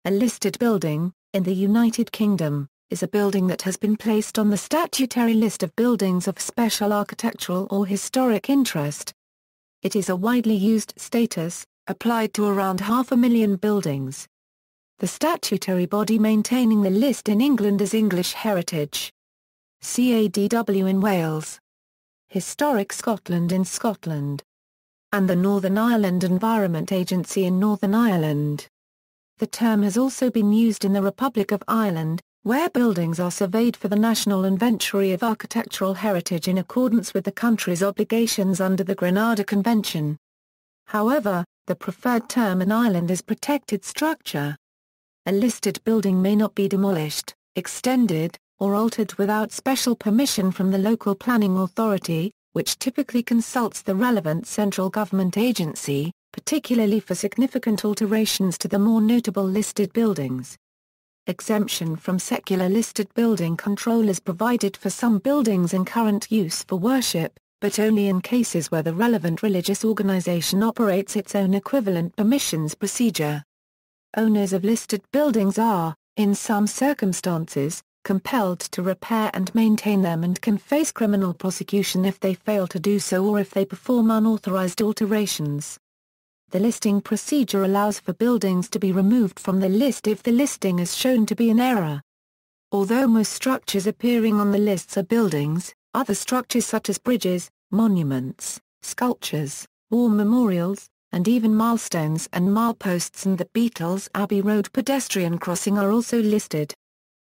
A listed building, in the United Kingdom, is a building that has been placed on the statutory list of buildings of special architectural or historic interest. It is a widely used status, applied to around 500,000 buildings. The statutory body maintaining the list in England is English Heritage. Cadw in Wales. Historic Scotland in Scotland. And the Northern Ireland Environment Agency in Northern Ireland. The term has also been used in the Republic of Ireland, where buildings are surveyed for the National Inventory of Architectural Heritage in accordance with the country's obligations under the Granada Convention. However, the preferred term in Ireland is protected structure. A listed building may not be demolished, extended, or altered without special permission from the local planning authority, which typically consults the relevant central government agency, particularly for significant alterations to the more notable listed buildings. Exemption from secular listed building control is provided for some buildings in current use for worship, but only in cases where the relevant religious organization operates its own equivalent permissions procedure. Owners of listed buildings are, in some circumstances, compelled to repair and maintain them and can face criminal prosecution if they fail to do so or if they perform unauthorized alterations. The listing procedure allows for buildings to be removed from the list if the listing is shown to be in error. Although most structures appearing on the lists are buildings, other structures such as bridges, monuments, sculptures, war memorials, and even milestones and mileposts and the Beatles Abbey Road pedestrian crossing are also listed.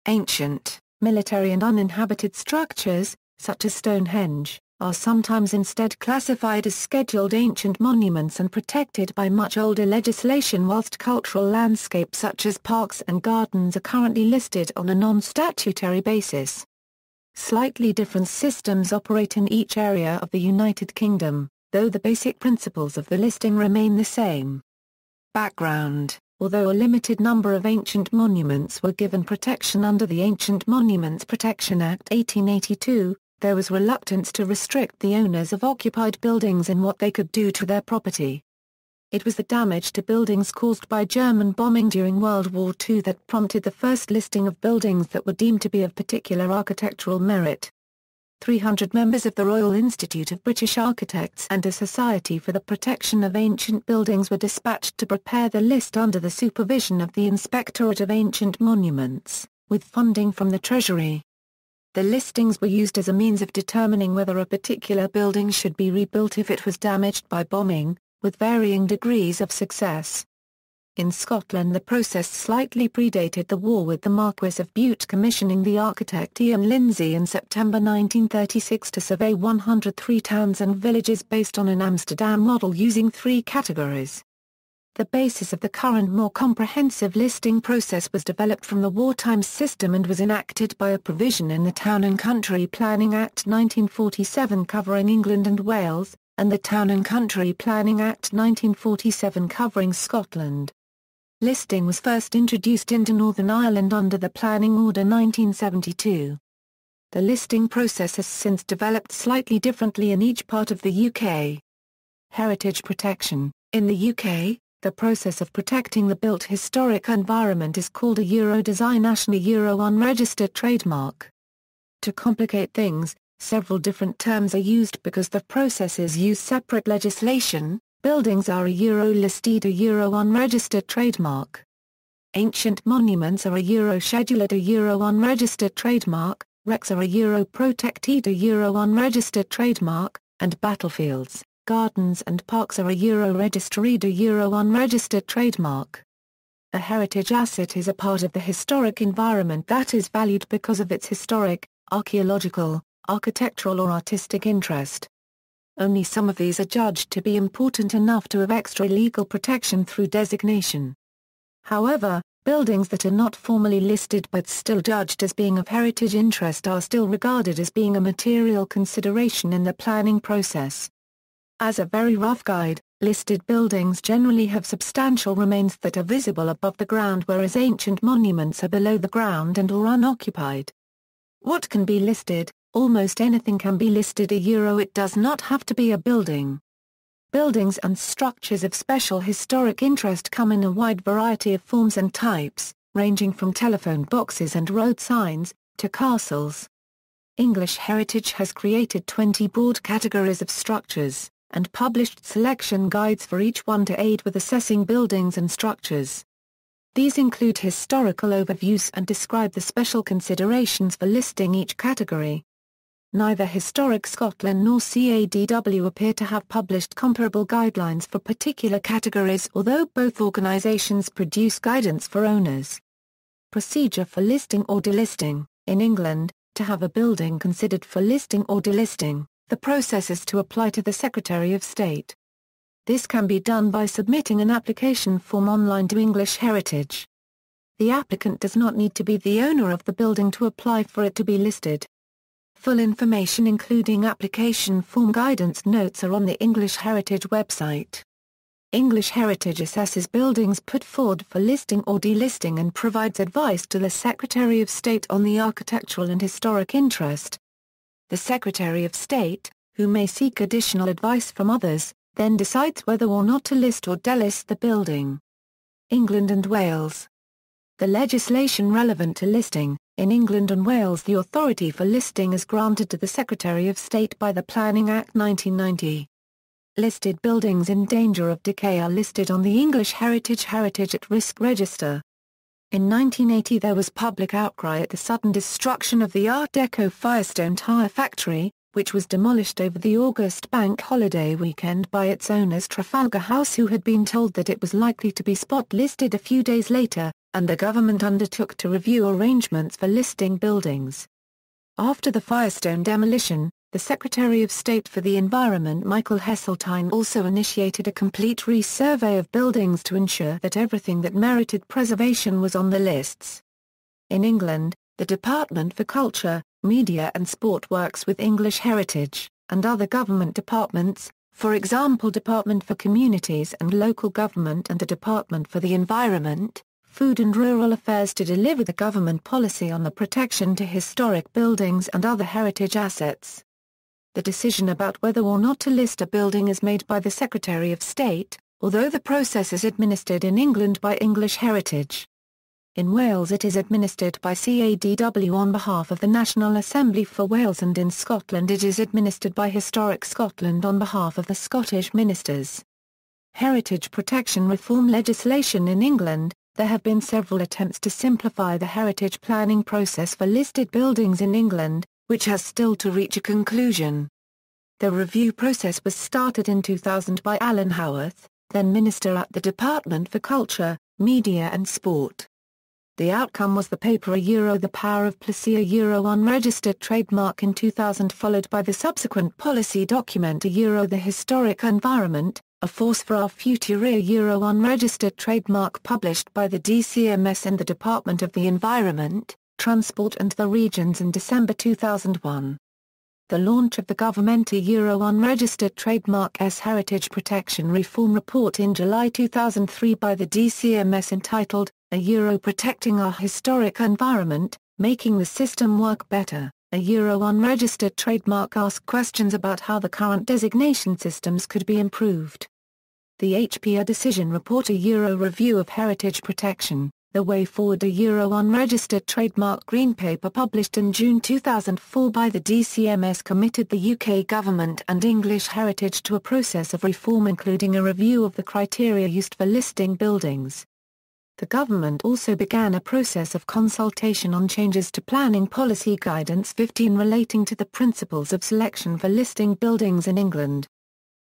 Ancient, military and uninhabited structures, such as Stonehenge, are sometimes instead classified as scheduled ancient monuments and protected by much older legislation, whilst cultural landscapes such as parks and gardens are currently listed on a non-statutory basis. Slightly different systems operate in each area of the United Kingdom, though the basic principles of the listing remain the same. Background: although a limited number of ancient monuments were given protection under the Ancient Monuments Protection Act 1882, there was reluctance to restrict the owners of occupied buildings in what they could do to their property. It was the damage to buildings caused by German bombing during World War II that prompted the first listing of buildings that were deemed to be of particular architectural merit. 300 members of the Royal Institute of British Architects and a Society for the Protection of Ancient Buildings were dispatched to prepare the list under the supervision of the Inspectorate of Ancient Monuments, with funding from the Treasury. The listings were used as a means of determining whether a particular building should be rebuilt if it was damaged by bombing, with varying degrees of success. In Scotland the process slightly predated the war, with the Marquess of Bute commissioning the architect Ian Lindsay in September 1936 to survey 103 towns and villages based on an Amsterdam model using 3 categories. The basis of the current more comprehensive listing process was developed from the wartime system and was enacted by a provision in the Town and Country Planning Act 1947 covering England and Wales, and the Town and Country Planning Act 1947 covering Scotland. Listing was first introduced into Northern Ireland under the Planning Order 1972. The listing process has since developed slightly differently in each part of the UK. Heritage protection: in the UK, the process of protecting the built historic environment is called a Euro designation, a Euro unregistered trademark. To complicate things, several different terms are used because the processes use separate legislation. Buildings are a Euro listed, a Euro unregistered trademark. Ancient monuments are a Euro scheduled, a Euro unregistered trademark. Wrecks are a Euro protected, a Euro unregistered trademark, and battlefields, gardens and parks are a Euro registered, a Euro unregistered trademark. A heritage asset is a part of the historic environment that is valued because of its historic, archaeological, architectural or artistic interest. Only some of these are judged to be important enough to have extra legal protection through designation. However, buildings that are not formally listed but still judged as being of heritage interest are still regarded as being a material consideration in the planning process. As a very rough guide, listed buildings generally have substantial remains that are visible above the ground, whereas ancient monuments are below the ground and or unoccupied. What can be listed? Almost anything can be listed a Euro. It does not have to be a building. Buildings and structures of special historic interest come in a wide variety of forms and types, ranging from telephone boxes and road signs, to castles. English Heritage has created 20 broad categories of structures, and published selection guides for each one to aid with assessing buildings and structures. These include historical overviews and describe the special considerations for listing each category. Neither Historic Scotland nor CADW appear to have published comparable guidelines for particular categories, although both organisations produce guidance for owners. Procedure for listing or delisting. In England, to have a building considered for listing or delisting, the process is to apply to the Secretary of State. This can be done by submitting an application form online to English Heritage. The applicant does not need to be the owner of the building to apply for it to be listed. Full information including application form guidance notes are on the English Heritage website. English Heritage assesses buildings put forward for listing or delisting and provides advice to the Secretary of State on the architectural and historic interest. The Secretary of State, who may seek additional advice from others, then decides whether or not to list or delist the building. England and Wales. The legislation relevant to listing. In England and Wales, the authority for listing is granted to the Secretary of State by the Planning Act 1990. Listed buildings in danger of decay are listed on the English Heritage at Risk Register. In 1980 there was public outcry at the sudden destruction of the Art Deco Firestone tire factory, which was demolished over the August bank holiday weekend by its owners Trafalgar House, who had been told that it was likely to be spot-listed a few days later, and the government undertook to review arrangements for listing buildings. After the Firestone demolition, the Secretary of State for the Environment Michael Heseltine also initiated a complete resurvey of buildings to ensure that everything that merited preservation was on the lists. In England, the Department for Culture, Media and Sport works with English Heritage, and other government departments, for example Department for Communities and Local Government and the Department for the Environment, Food and Rural Affairs, to deliver the government policy on the protection to historic buildings and other heritage assets. The decision about whether or not to list a building is made by the Secretary of State, although the process is administered in England by English Heritage. In Wales it is administered by CADW on behalf of the National Assembly for Wales, and in Scotland it is administered by Historic Scotland on behalf of the Scottish Ministers. Heritage protection reform legislation. In England, there have been several attempts to simplify the heritage planning process for listed buildings in England, which has still to reach a conclusion. The review process was started in 2000 by Alan Howarth, then Minister at the Department for Culture, Media and Sport. The outcome was the paper The Power of Placer Unregistered Trademark in 2000, followed by the subsequent policy document The Historic Environment, A Force for Our Future Unregistered Trademark, published by the DCMS and the Department of the Environment, Transport and the Regions in December 2001. The launch of the government Unregistered Trademark's Heritage Protection Reform Report in July 2003 by the DCMS, entitled, Protecting Our Historic Environment, Making the System Work Better. Unregistered Trademark asked questions about how the current designation systems could be improved. The HPR Decision Report Review of Heritage Protection, The Way Forward Unregistered Trademark Green Paper, published in June 2004 by the DCMS, committed the UK Government and English Heritage to a process of reform including a review of the criteria used for listing buildings. The government also began a process of consultation on changes to Planning Policy Guidance 15 relating to the principles of selection for listing buildings in England.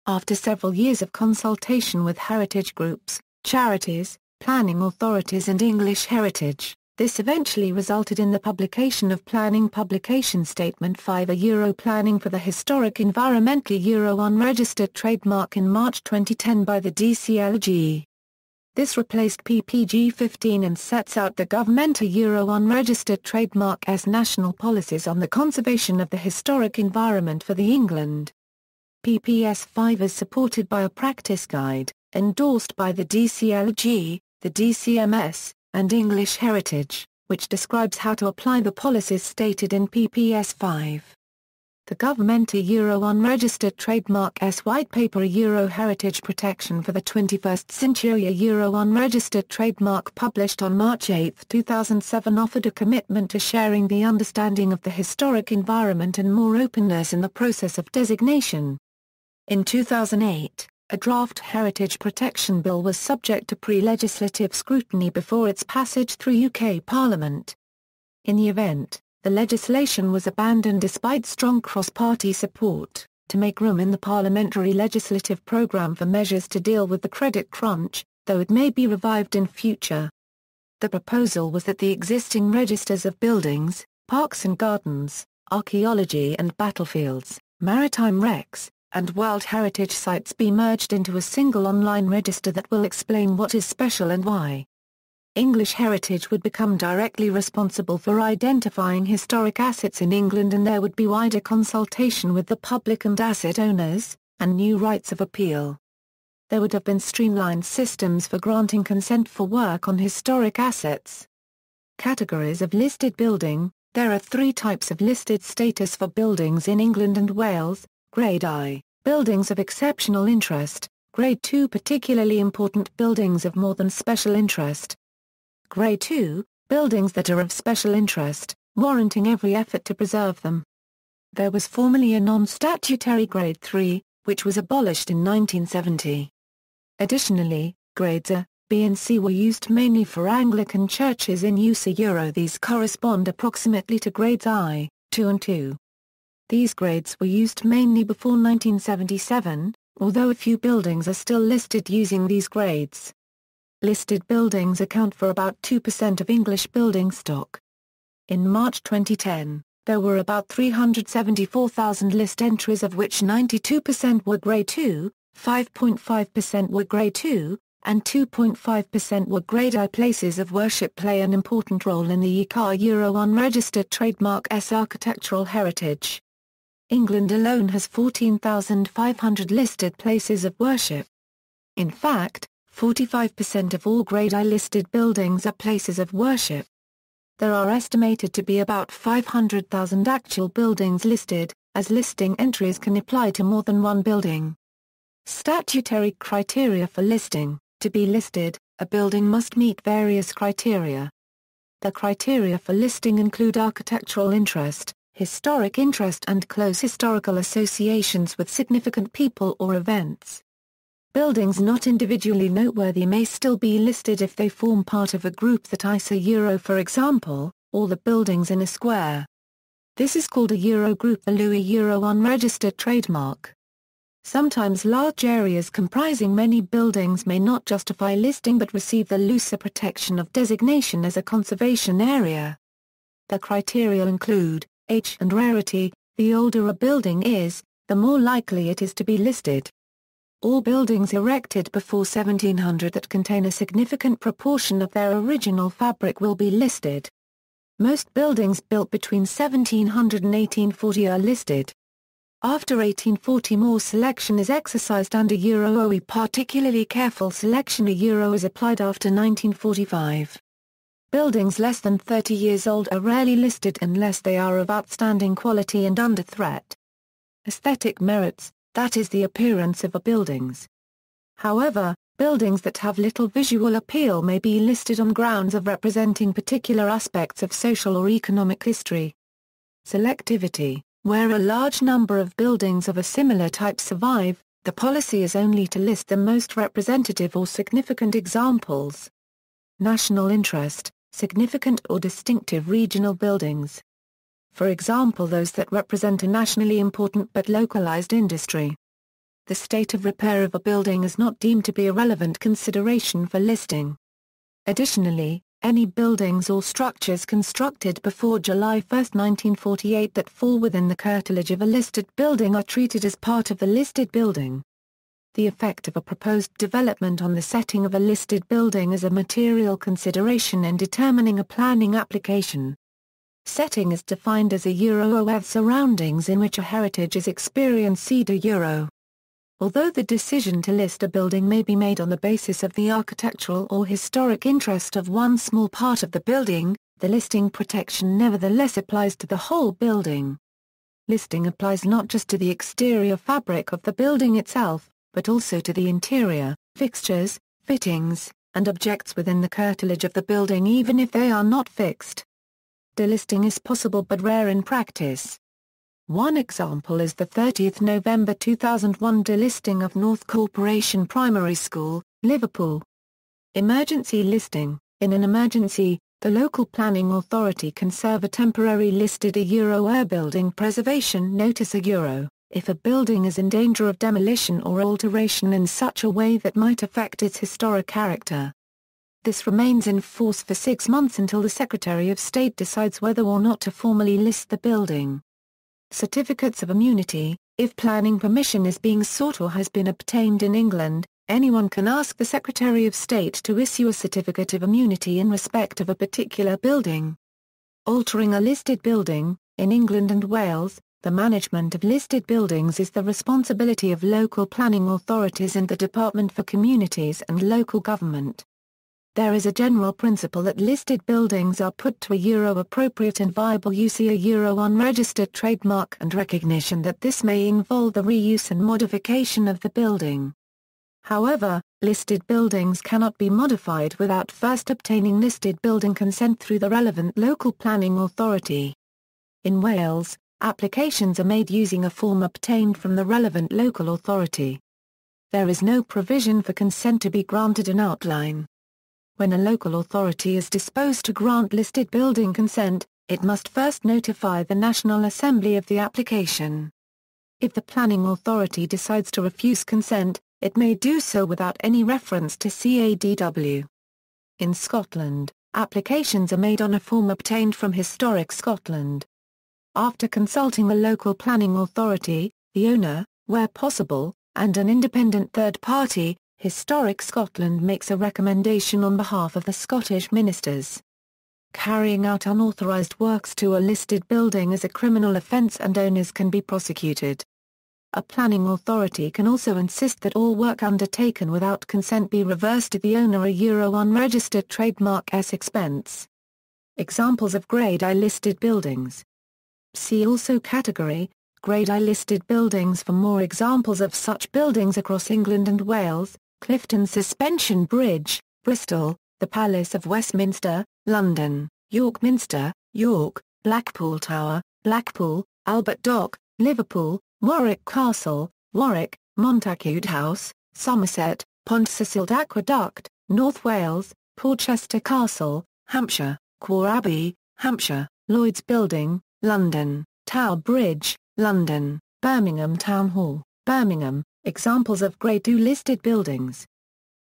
After several years of consultation with heritage groups, charities, planning authorities and English Heritage, this eventually resulted in the publication of Planning Publication Statement 5 Planning for the Historic Environment Unregistered Trademark in March 2010 by the DCLG. This replaced PPG 15 and sets out the government Unregistered Trademark as national policies on the conservation of the historic environment for the England. PPS 5 is supported by a practice guide, endorsed by the DCLG, the DCMS, and English Heritage, which describes how to apply the policies stated in PPS 5. The Government Euro Unregistered Trademark S White Paper Euro Heritage Protection for the 21st Century Euro Unregistered Trademark published on March 8, 2007 offered a commitment to sharing the understanding of the historic environment and more openness in the process of designation. In 2008, a draft Heritage Protection Bill was subject to pre-legislative scrutiny before its passage through UK Parliament. In the event, the legislation was abandoned despite strong cross-party support, to make room in the parliamentary legislative programme for measures to deal with the credit crunch, though it may be revived in future. The proposal was that the existing registers of buildings, parks and gardens, archaeology and battlefields, maritime wrecks, and World Heritage Sites be merged into a single online register that will explain what is special and why. English Heritage would become directly responsible for identifying historic assets in England, and there would be wider consultation with the public and asset owners, and new rights of appeal. There would have been streamlined systems for granting consent for work on historic assets. Categories of listed building. There are three types of listed status for buildings in England and Wales: Grade I, buildings of exceptional interest; Grade II, particularly important buildings of more than special interest; Grade II, buildings that are of special interest, warranting every effort to preserve them. There was formerly a non-statutory Grade III, which was abolished in 1970. Additionally, Grades A, B and C were used mainly for Anglican churches in use Euro. These correspond approximately to Grades I, II and II. These grades were used mainly before 1977, although a few buildings are still listed using these grades. Listed buildings account for about 2% of English building stock. In March 2010, there were about 374,000 list entries, of which 92% were Grade II, 5.5% were Grade II, and 2.5% were Grade I. Places of worship play an important role in the UK Euro Unregistered Trademark S architectural heritage. England alone has 14,500 listed places of worship. In fact, 45% of all Grade I listed buildings are places of worship. There are estimated to be about 500,000 actual buildings listed, as listing entries can apply to more than one building. Statutory criteria for listing. To be listed, a building must meet various criteria. The criteria for listing include architectural interest, historic interest and close historical associations with significant people or events. Buildings not individually noteworthy may still be listed if they form part of a group that is a Euro, for example, all the buildings in a square. This is called a Euro group, the Louis Euro Unregistered Trademark. Sometimes large areas comprising many buildings may not justify listing but receive the looser protection of designation as a conservation area. The criteria include age and rarity. The older a building is, the more likely it is to be listed. All buildings erected before 1700 that contain a significant proportion of their original fabric will be listed. Most buildings built between 1700 and 1840 are listed. After 1840 more selection is exercised under Euro OE. Particularly careful selection a Euro is applied after 1945. Buildings less than 30 years old are rarely listed unless they are of outstanding quality and under threat. Aesthetic merits, that is the appearance of a buildings. However, buildings that have little visual appeal may be listed on grounds of representing particular aspects of social or economic history. Selectivity. Where a large number of buildings of a similar type survive, the policy is only to list the most representative or significant examples. National interest, significant or distinctive regional buildings. For example, those that represent a nationally important but localized industry. The state of repair of a building is not deemed to be a relevant consideration for listing. Additionally, any buildings or structures constructed before July 1, 1948 that fall within the curtilage of a listed building are treated as part of the listed building. The effect of a proposed development on the setting of a listed building is a material consideration in determining a planning application. Setting is defined as a Euro with surroundings in which a heritage is experienced CEDA Euro. Although the decision to list a building may be made on the basis of the architectural or historic interest of one small part of the building, the listing protection nevertheless applies to the whole building. Listing applies not just to the exterior fabric of the building itself, but also to the interior, fixtures, fittings, and objects within the curtilage of the building even if they are not fixed. Delisting is possible but rare in practice. One example is the 30th November 2001 delisting of North Corporation Primary School, Liverpool. Emergency listing. In an emergency, the local planning authority can serve a temporary listed a building preservation notice if a building is in danger of demolition or alteration in such a way that might affect its historic character. This remains in force for 6 months until the Secretary of State decides whether or not to formally list the building. Certificates of immunity. If planning permission is being sought or has been obtained in England, anyone can ask the Secretary of State to issue a certificate of immunity in respect of a particular building. Altering a listed building. In England and Wales, the management of listed buildings is the responsibility of local planning authorities and the Department for Communities and Local Government. There is a general principle that listed buildings are put to a appropriate and viable use a unregistered trademark and recognition that this may involve the reuse and modification of the building. However, listed buildings cannot be modified without first obtaining listed building consent through the relevant local planning authority. In Wales, applications are made using a form obtained from the relevant local authority. There is no provision for consent to be granted in outline. When a local authority is disposed to grant listed building consent, it must first notify the National Assembly of the application. If the planning authority decides to refuse consent, it may do so without any reference to Cadw. In Scotland, applications are made on a form obtained from Historic Scotland. After consulting the local planning authority, the owner, where possible, and an independent third party, Historic Scotland makes a recommendation on behalf of the Scottish ministers. Carrying out unauthorised works to a listed building is a criminal offence and owners can be prosecuted. A planning authority can also insist that all work undertaken without consent be reversed to the owner a unregistered trademark's expense. Examples of Grade I listed buildings. See also Category, Grade I listed buildings for more examples of such buildings across England and Wales. Clifton Suspension Bridge, Bristol, the Palace of Westminster, London, York Minster, York, Blackpool Tower, Blackpool, Albert Dock, Liverpool, Warwick Castle, Warwick, Montague House, Somerset, Pontcysyllt Aqueduct, North Wales, Porchester Castle, Hampshire, Quor Abbey, Hampshire, Lloyd's Building, London, Tower Bridge, London, Birmingham Town Hall, Birmingham. Examples of Grade II listed buildings.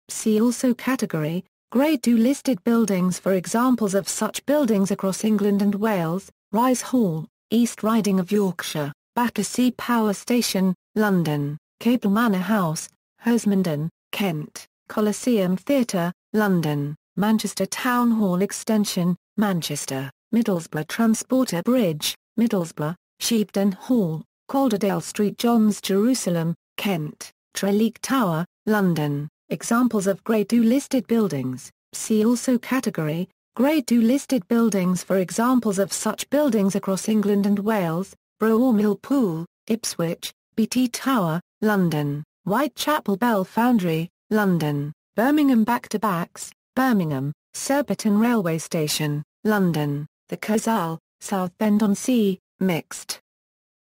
See also Category, Grade II listed buildings for examples of such buildings across England and Wales, Rise Hall, East Riding of Yorkshire, Battersea Power Station, London, Capel Manor House, Hosmondon, Kent, Coliseum Theatre, London, Manchester Town Hall Extension, Manchester, Middlesbrough Transporter Bridge, Middlesbrough, Sheepdon Hall, Calderdale Street Johns Jerusalem, Kent, Treleak Tower, London. Examples of Grade II listed buildings. See also Category, Grade II listed buildings for examples of such buildings across England and Wales, Brougham Mill Pool, Ipswich, BT Tower, London, Whitechapel Bell Foundry, London, Birmingham Back-to-Backs, Birmingham, Surbiton Railway Station, London, the Kursaal, Southend-on-Sea, Mixed.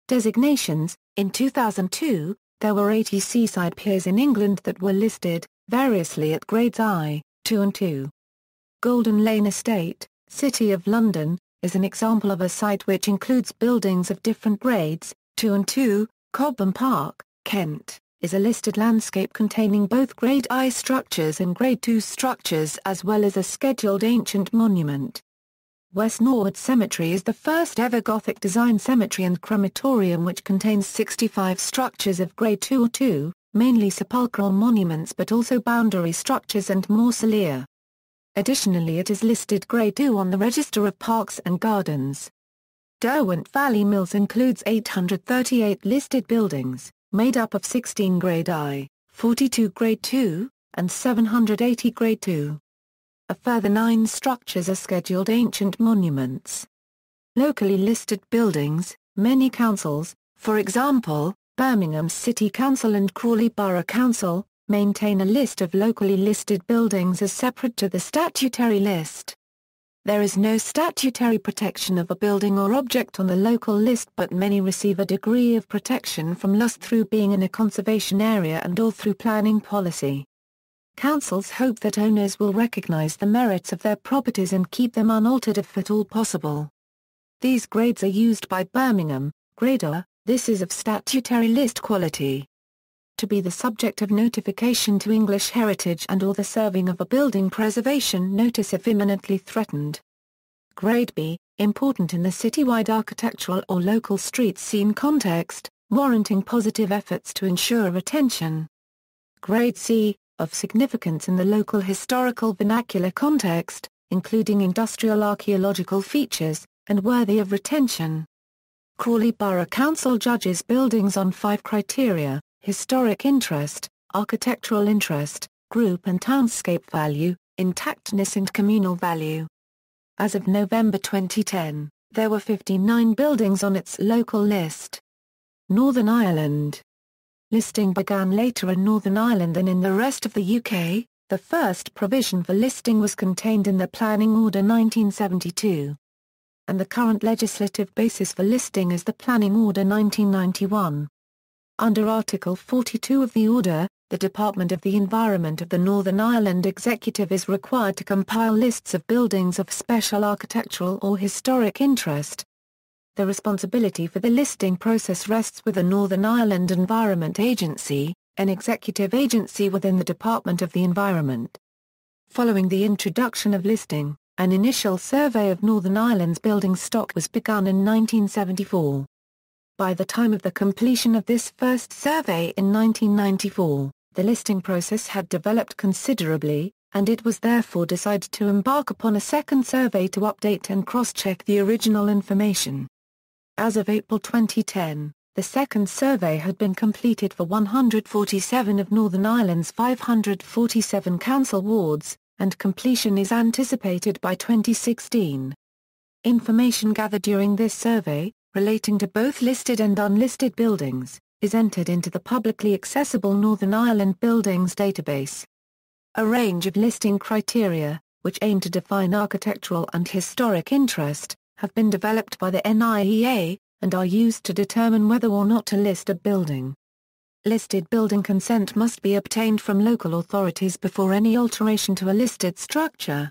Designations. In 2002, there were 80 seaside piers in England that were listed, variously at grades I, II and II. Golden Lane Estate, City of London, is an example of a site which includes buildings of different grades, II and II. Cobham Park, Kent, is a listed landscape containing both Grade I structures and Grade II structures as well as a scheduled ancient monument. West Norwood Cemetery is the first ever Gothic design cemetery and crematorium which contains 65 structures of Grade II or II, mainly sepulchral monuments but also boundary structures and mausolea. Additionally, it is listed Grade II on the Register of Parks and Gardens. Derwent Valley Mills includes 838 listed buildings, made up of 16 Grade I, 42 Grade II, and 780 Grade II. A further 9 structures are scheduled ancient monuments. Locally listed buildings. Many councils, for example, Birmingham City Council and Crawley Borough Council, maintain a list of locally listed buildings as separate to the statutory list. There is no statutory protection of a building or object on the local list, but many receive a degree of protection from LUS through being in a conservation area and/or through planning policy. Councils hope that owners will recognise the merits of their properties and keep them unaltered if at all possible. These grades are used by Birmingham, Grade A, this is of statutory list quality. To be the subject of notification to English Heritage and/or the serving of a building preservation notice if imminently threatened. Grade B, important in the citywide architectural or local street scene context, warranting positive efforts to ensure retention. Grade C, of significance in the local historical vernacular context, including industrial archaeological features, and worthy of retention. Crawley Borough Council judges buildings on 5 criteria: historic interest, architectural interest, group and townscape value, intactness and communal value. As of November 2010, there were 59 buildings on its local list. Northern Ireland. Listing began later in Northern Ireland than in the rest of the UK. The first provision for listing was contained in the Planning Order 1972. And the current legislative basis for listing is the Planning Order 1991. Under Article 42 of the Order, the Department of the Environment of the Northern Ireland Executive is required to compile lists of buildings of special architectural or historic interest. The responsibility for the listing process rests with the Northern Ireland Environment Agency, an executive agency within the Department of the Environment. Following the introduction of listing, an initial survey of Northern Ireland's building stock was begun in 1974. By the time of the completion of this first survey in 1994, the listing process had developed considerably, and it was therefore decided to embark upon a second survey to update and cross-check the original information. As of April 2010, the second survey had been completed for 147 of Northern Ireland's 547 council wards, and completion is anticipated by 2016. Information gathered during this survey, relating to both listed and unlisted buildings, is entered into the publicly accessible Northern Ireland Buildings Database. A range of listing criteria, which aim to define architectural and historic interest, have been developed by the NIEA, and are used to determine whether or not to list a building. Listed building consent must be obtained from local authorities before any alteration to a listed structure.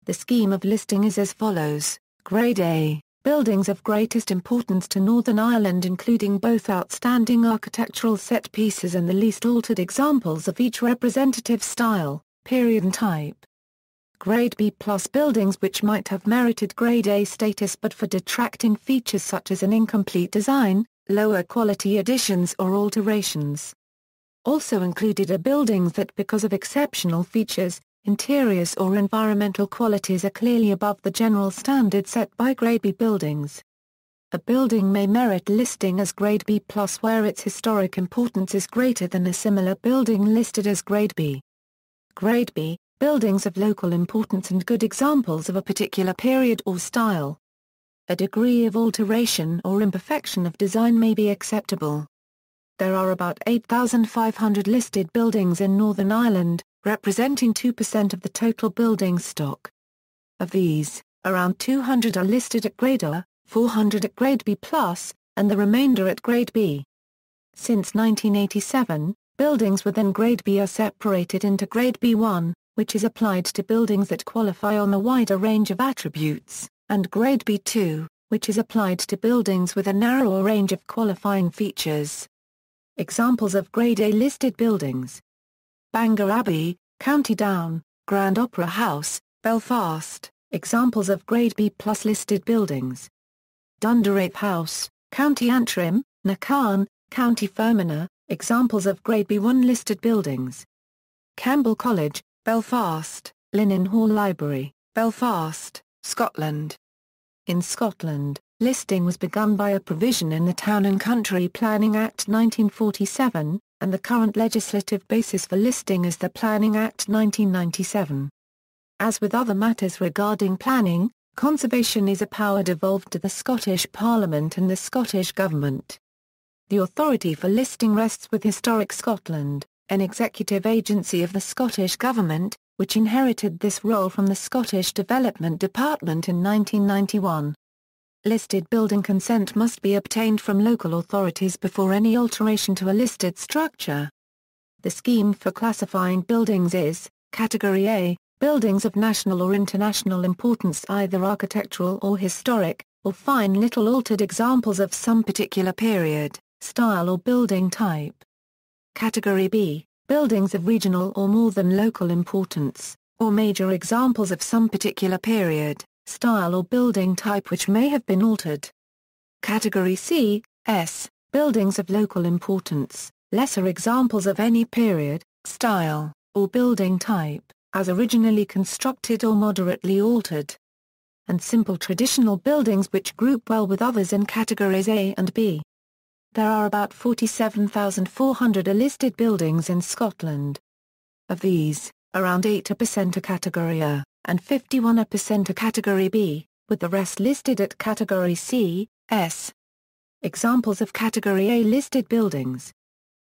The scheme of listing is as follows: Grade A, buildings of greatest importance to Northern Ireland including both outstanding architectural set pieces and the least altered examples of each representative style, period and type. Grade B plus buildings which might have merited Grade A status but for detracting features such as an incomplete design, lower quality additions or alterations. Also included are buildings that because of exceptional features, interiors or environmental qualities are clearly above the general standard set by Grade B buildings. A building may merit listing as Grade B plus where its historic importance is greater than a similar building listed as Grade B. Grade B, buildings of local importance and good examples of a particular period or style. A degree of alteration or imperfection of design may be acceptable. There are about 8,500 listed buildings in Northern Ireland, representing 2% of the total building stock. Of these, around 200 are listed at Grade A, 400 at Grade B+, and the remainder at Grade B. Since 1987, buildings within Grade B are separated into Grade B1, which is applied to buildings that qualify on a wider range of attributes, and Grade B2, which is applied to buildings with a narrower range of qualifying features. Examples of Grade A listed buildings: Bangor Abbey, County Down, Grand Opera House, Belfast. Examples of Grade B+ listed buildings: Dunderape House, County Antrim, Nacan, County Fermanagh. Examples of Grade B1 listed buildings: Campbell College, Belfast, Linen Hall Library, Belfast, Scotland. In Scotland, listing was begun by a provision in the Town and Country Planning Act 1947, and the current legislative basis for listing is the Planning Act 1997. As with other matters regarding planning, Conservation is a power devolved to the Scottish Parliament and the Scottish Government. The authority for listing rests with Historic Scotland, an executive agency of the Scottish Government, which inherited this role from the Scottish Development Department in 1991. Listed building consent must be obtained from local authorities before any alteration to a listed structure. The scheme for classifying buildings is, Category A, buildings of national or international importance, either architectural or historic, or fine little altered examples of some particular period, style or building type. Category B, buildings of regional or more than local importance, or major examples of some particular period, style or building type which may have been altered. Category C, S, buildings of local importance, lesser examples of any period, style, or building type, as originally constructed or moderately altered. And simple traditional buildings which group well with others in categories A and B. There are about 47,400 listed buildings in Scotland. Of these, around 80% are Category A, and 51% are Category B, with the rest listed at Category C, S. Examples of Category A listed buildings: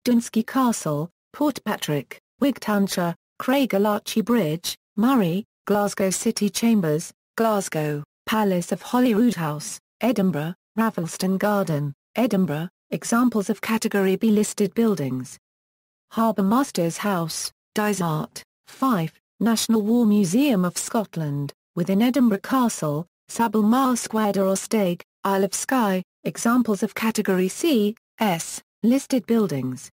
Dunsky Castle, Portpatrick, Wigtownshire, Craigellachie Bridge, Murray, Glasgow City Chambers, Glasgow, Palace of Holyrood House, Edinburgh, Ravelston Garden, Edinburgh. Examples of Category B listed buildings: Harbour Masters House, Dysart, Fife, National War Museum of Scotland, within Edinburgh Castle, Sabolmar Square de Osteg, Isle of Skye. Examples of Category C, S, listed buildings: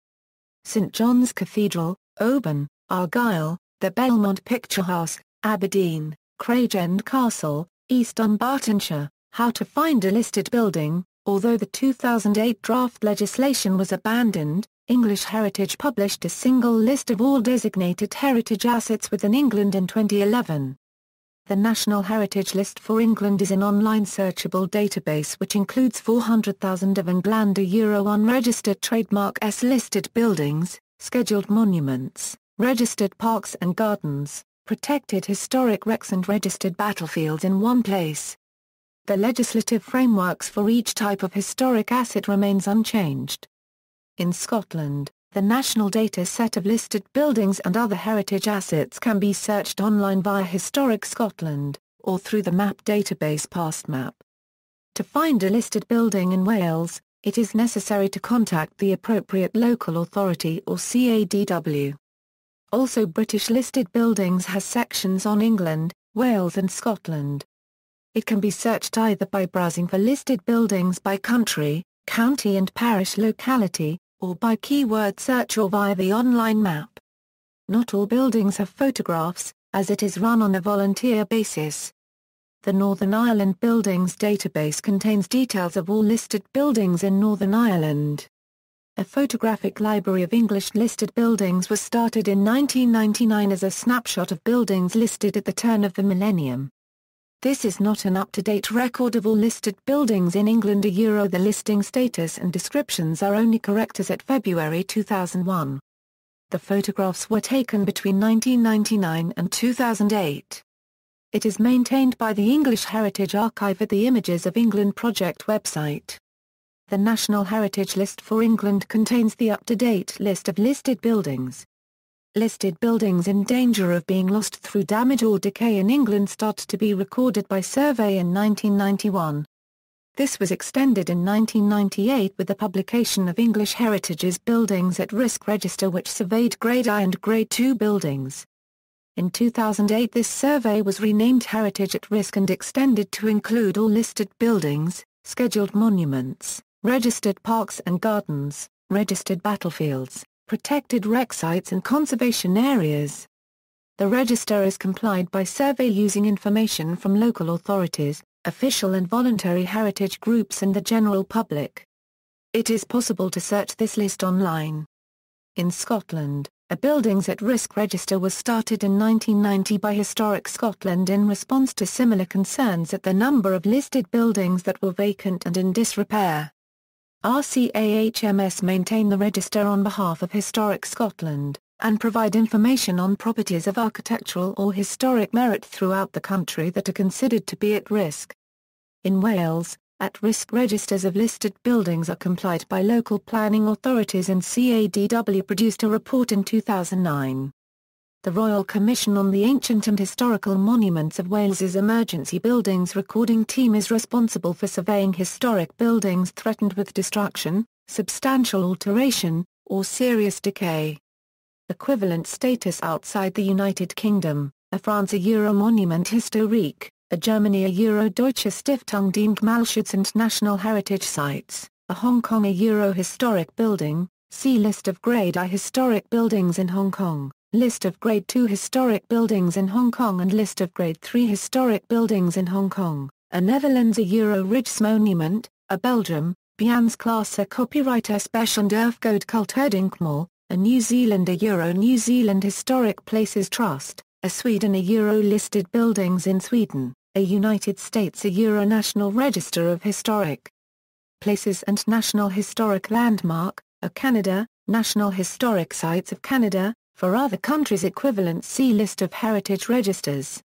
St John's Cathedral, Oban, Argyll, the Belmont Picture House, Aberdeen, Craigens Castle, East Dunbartonshire. How to find a listed building. Although the 2008 draft legislation was abandoned, English Heritage published a single list of all designated heritage assets within England in 2011. The National Heritage List for England is an online searchable database which includes 400,000 of England Euro unregistered trademark S listed buildings, scheduled monuments, registered parks and gardens, protected historic wrecks and registered battlefields in one place. The legislative frameworks for each type of historic asset remains unchanged. In Scotland, the national data set of listed buildings and other heritage assets can be searched online via Historic Scotland, or through the map database PastMap. To find a listed building in Wales, it is necessary to contact the appropriate local authority or CADW. Also, British Listed Buildings has sections on England, Wales and Scotland. It can be searched either by browsing for listed buildings by country, county and parish locality, or by keyword search or via the online map. Not all buildings have photographs, as it is run on a volunteer basis. The Northern Ireland Buildings database contains details of all listed buildings in Northern Ireland. A photographic library of English listed buildings was started in 1999 as a snapshot of buildings listed at the turn of the millennium. This is not an up-to-date record of all listed buildings in England. The listing status and descriptions are only correct as at February 2001. The photographs were taken between 1999 and 2008. It is maintained by the English Heritage Archive at the Images of England project website. The National Heritage List for England contains the up-to-date list of listed buildings. Listed buildings in danger of being lost through damage or decay in England started to be recorded by survey in 1991. This was extended in 1998 with the publication of English Heritage's Buildings at Risk Register, which surveyed Grade I and Grade II buildings. In 2008 this survey was renamed Heritage at Risk and extended to include all listed buildings, scheduled monuments, registered parks and gardens, registered battlefields, protected wreck sites and conservation areas. The register is complied by survey using information from local authorities, official and voluntary heritage groups and the general public. It is possible to search this list online. In Scotland, a Buildings at Risk register was started in 1990 by Historic Scotland in response to similar concerns at the number of listed buildings that were vacant and in disrepair. RCAHMS maintain the register on behalf of Historic Scotland, and provide information on properties of architectural or historic merit throughout the country that are considered to be at risk. In Wales, at-risk registers of listed buildings are complied by local planning authorities, and Cadw produced a report in 2009. The Royal Commission on the Ancient and Historical Monuments of Wales's Emergency Buildings Recording Team is responsible for surveying historic buildings threatened with destruction, substantial alteration, or serious decay. Equivalent status outside the United Kingdom: a France a Monument historique, a Germany a Deutsche Stiftung Denkmalschutz and National Heritage Sites, a Hong Kong a historic building. See List of Grade I historic buildings in Hong Kong, List of Grade II historic buildings in Hong Kong and List of Grade III historic buildings in Hong Kong. A Netherlands a Rijksmonument, a Belgium, Bians Klasse Copyright Special Erfgoed Kulturdenkmal, a New Zealand a New Zealand Historic Places Trust, a Sweden a listed buildings in Sweden, a United States a National Register of Historic Places and National Historic Landmark, a Canada, National Historic Sites of Canada. For other countries equivalent, see List of heritage registers.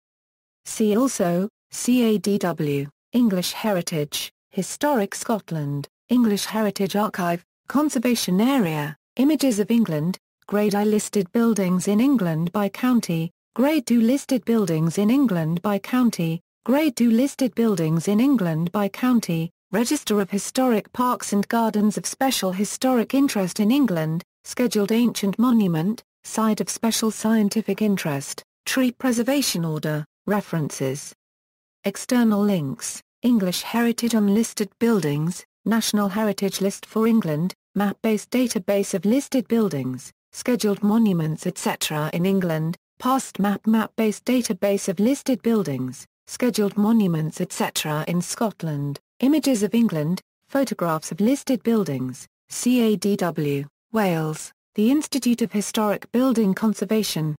See also, Cadw, English Heritage, Historic Scotland, English Heritage Archive, Conservation Area, Images of England, Grade I listed buildings in England by county, Grade II listed buildings in England by county, Grade II listed buildings in England by county, Register of Historic Parks and Gardens of Special Historic Interest in England, Scheduled Ancient Monument, Site of Special Scientific Interest, Tree Preservation Order, References. External links: English Heritage Unlisted Buildings, National Heritage List for England, map-based database of listed buildings, scheduled monuments etc. in England, past map-based database of listed buildings, scheduled monuments etc. in Scotland, Images of England, photographs of listed buildings, Cadw, Wales. The Institute of Historic Building Conservation.